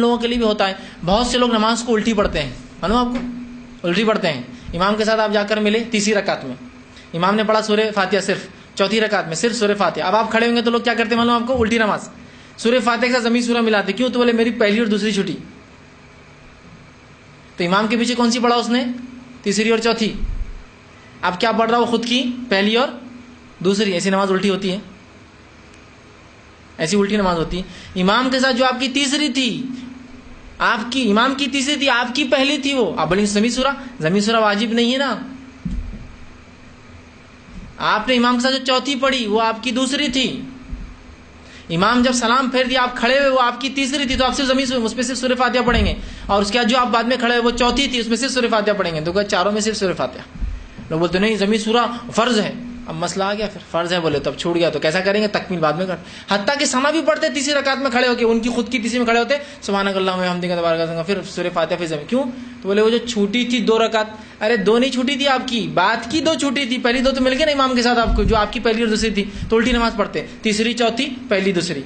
لوگوں کے لیے بھی ہوتا ہے. بہت سے لوگ نماز کو الٹی پڑھتے ہیں, معلوم آپ کو, الٹی پڑھتے ہیں. امام کے ساتھ آپ جا کر ملے تیسری رکعت میں, امام نے پڑھا سورہ فاتحہ صرف, چوتھی رکعت میں صرف سورہ فاتحہ. اب آپ کھڑے ہوں گے تو لوگ کیا کرتے ہیں معلوم آپ کو, الٹی نماز, سورہ فاتحہ کے ساتھ ضمیری سورہ ملاتے. کیوں؟ تو بولے میری پہلی اور دوسری چھٹی. تو امام کے پیچھے کون سی پڑھا اس نے, تیسری اور چوتھی. اب کیا پڑھ رہا وہ خود کی پہلی اور دوسری. ایسی نماز الٹی ہوتی ہے, ایسی الٹی نماز ہوتی ہے. امام کے ساتھ جو آپ کی تیسری تھی, آپ کی امام کی تیسری تھی, آپ کی پہلی تھی, وہ آپ بولیں ضمیری سورہ واجب نہیں ہے نا. آپ نے امام کے ساتھ جو چوتھی پڑھی وہ آپ کی دوسری تھی. امام جب سلام پھیر دیا آپ کھڑے ہوئے, وہ آپ کی تیسری تھی, تو آپ صرف ضمیری اس میں صرف سورہ فاتحہ پڑھیں گے. اور اس کے بعد جو آپ بعد میں کھڑے ہوئے وہ چوتھی تھی, اس میں صرف سورہ فاتحہ پڑھیں گے. تو کہ چاروں میں صرف سورہ فاتحہ. لوگ بولتے نہیں ضمیری سورہ فرض ہے. اب مسئلہ آ گیا, پھر فرض ہے بولے تو اب چھوٹ گیا, تو کیسا کریں گے, تکمیل بعد میں کر. حتیٰ کہ سما بھی پڑھتے تیسری رکعت میں کھڑے ہو کے, ان کی خود کی تیسری میں کھڑے ہوتے سبحانک اللہم و بحمدک تبارک اسمک, پھر سورہ فاتحہ پھر ضمیری. کیوں؟ تو بولے وہ جو چھوٹی تھی 2 رکعت, ارے 2 نہیں چھوٹی تھی آپ کی, بعد کی 2 چھوٹی تھی, پہلی 2 تو مل گئی نا امام کے ساتھ آپ کو, جو آپ کی پہلی اور دوسری تھی. تو الٹی نماز پڑھتے, تیسری چوتھی پہلی دوسری.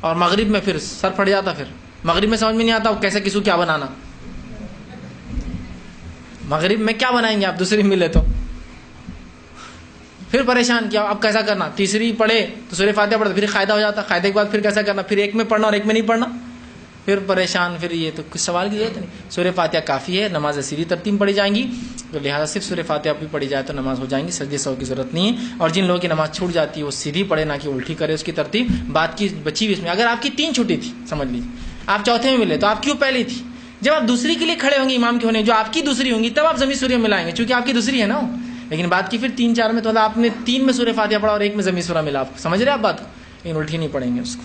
اور مغرب میں پھر سر پھٹ جاتا, پھر مغرب میں سمجھ میں نہیں آتا کیسے کسی کو کیا بنانا. مغرب میں کیا بنائیں گے آپ, دوسری ملے تو پھر پریشان کیا, اب کیسا کرنا. تیسری پڑھے تو سورہ فاتحہ پڑھتے, پھر قاعدہ ہو جاتا, قاعدے کے بعد پھر کیسا کرنا, پھر ایک میں پڑھنا اور ایک میں نہیں پڑھنا, پھر پریشان. پھر یہ تو کچھ سوال کی ضرورت نہیں. سورہ فاتحہ کافی ہے, نماز سیدھی ترتیب پڑھی جائیں گی, تو لہٰذا صرف سورہ فاتحہ بھی پڑھی جائے تو نماز ہو جائیں گی, سجدے سہو کی ضرورت نہیں ہے. اور جن لوگوں کی نماز چھوٹ جاتی ہے وہ سیدھی پڑھے, نہ کہ الٹی کرے اس کی ترتیب. بات کی بچی بھی اس میں, اگر آپ کی 3 چھٹی تھی سمجھ لیجیے, آپ چوتھے میں ملے, تو آپ کیوں پہلی تھی. جب آپ دوسری کے لیے کھڑے ہوں گے امام کے ہونے, جو آپ کی دوسری ہوں گی, تب آپ ضمیری سورہ ملائیں گے, چونکہ آپ کی دوسری ہے نا. لیکن بات کی پھر 3-4 میں, تو آپ نے 3 میں سورہ فاتحہ پڑھا اور 1 میں ضمیری سورہ ملا. آپ سمجھ رہے آپ بات کو, لیکن الٹی نہیں پڑھیں گے اس کو.